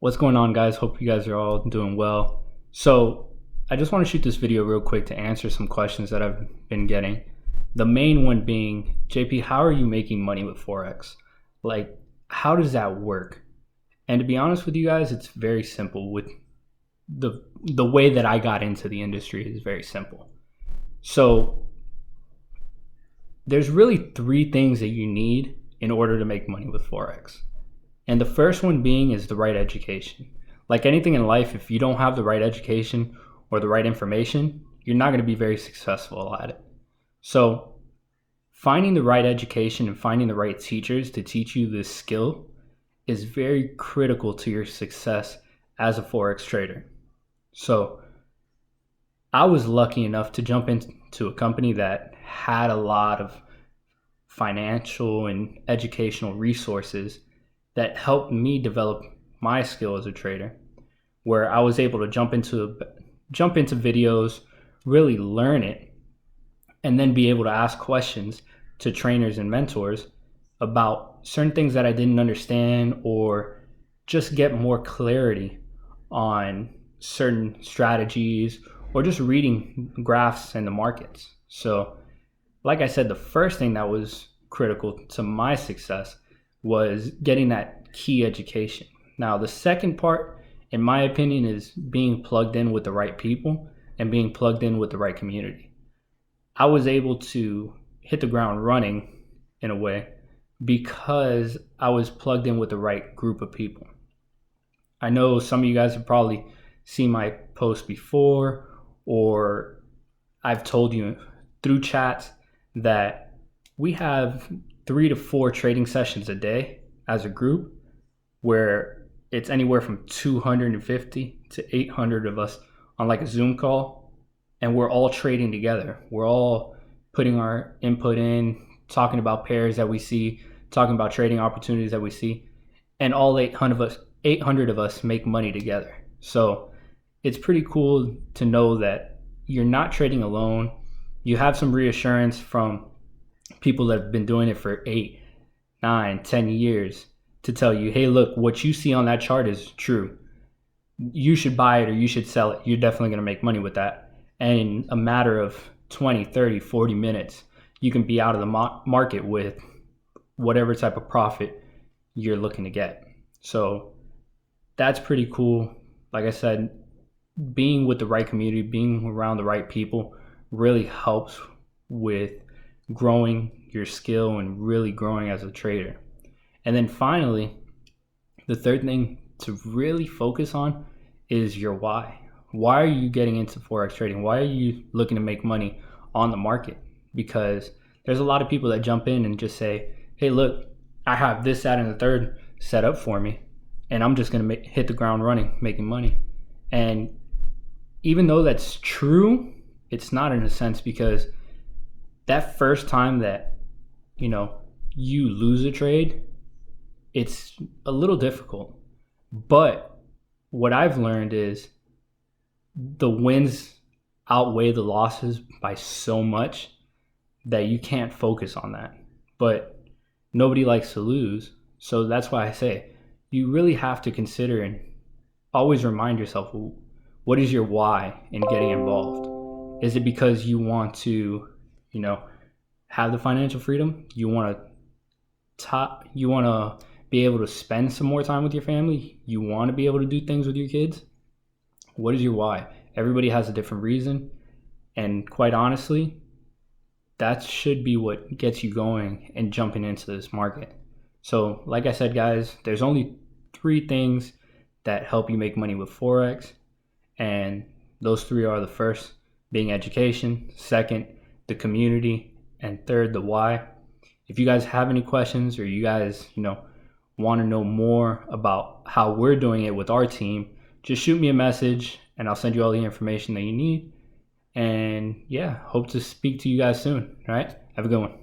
What's going on, guys? Hope you guys are all doing well. So I just want to shoot this video real quick to answer some questions that I've been getting. The main one being, JP, how are you making money with Forex? Like, how does that work? And to be honest with you guys, it's very simple. With the way that I got into the industry is very simple. So there's really three things that you need in order to make money with Forex. And the first one being is the right education. Like anything in life, if you don't have the right education or the right information, you're not going to be very successful at it. So finding the right education and finding the right teachers to teach you this skill is very critical to your success as a Forex trader. So I was lucky enough to jump into a company that had a lot of financial and educational resources that helped me develop my skill as a trader, where I was able to jump into videos, really learn it, and then be able to ask questions to trainers and mentors about certain things that I didn't understand, or just get more clarity on certain strategies, or just reading graphs in the markets. So like I said, the first thing that was critical to my success was getting that key education. Now, the second part, in my opinion, is being plugged in with the right people and being plugged in with the right community. I was able to hit the ground running in a way because I was plugged in with the right group of people. I know some of you guys have probably seen my post before, or I've told you through chats that we have 3 to 4 trading sessions a day as a group, where it's anywhere from 250 to 800 of us on like a Zoom call, and we're all trading together. We're all putting our input in, talking about pairs that we see, talking about trading opportunities that we see, and all 800 of us make money together. So it's pretty cool to know that you're not trading alone. You have some reassurance from people that have been doing it for 8, 9, 10 years to tell you, hey, look, what you see on that chart is true. You should buy it or you should sell it. You're definitely going to make money with that. And in a matter of 20, 30, 40 minutes, you can be out of the market with whatever type of profit you're looking to get. So that's pretty cool. Like I said, being with the right community, being around the right people really helps with growing your skill and really growing as a trader. And then finally, the third thing to really focus on is your why. Why are you getting into Forex trading? Why are you looking to make money on the market? Because there's a lot of people that jump in and just say, hey, look, I have this, that, and the third set up for me, and I'm just going to hit the ground running, making money. And even though that's true, it's not in a sense, because that first time that, you lose a trade, it's a little difficult. But what I've learned is the wins outweigh the losses by so much that you can't focus on that. But nobody likes to lose. So that's why I say you really have to consider and always remind yourself, what is your why in getting involved? Is it because you want to, have the financial freedom? You want to be able to spend some more time with your family? You want to be able to do things with your kids? What is your why? Everybody has a different reason. And quite honestly, that should be what gets you going and jumping into this market. So like I said, guys, there's only 3 things that help you make money with Forex. And those 3 are: the first being education, second, the community, and third, the why. If you guys have any questions, or you guys, want to know more about how we're doing it with our team, just shoot me a message and I'll send you all the information that you need. And yeah, hope to speak to you guys soon. All right, have a good one.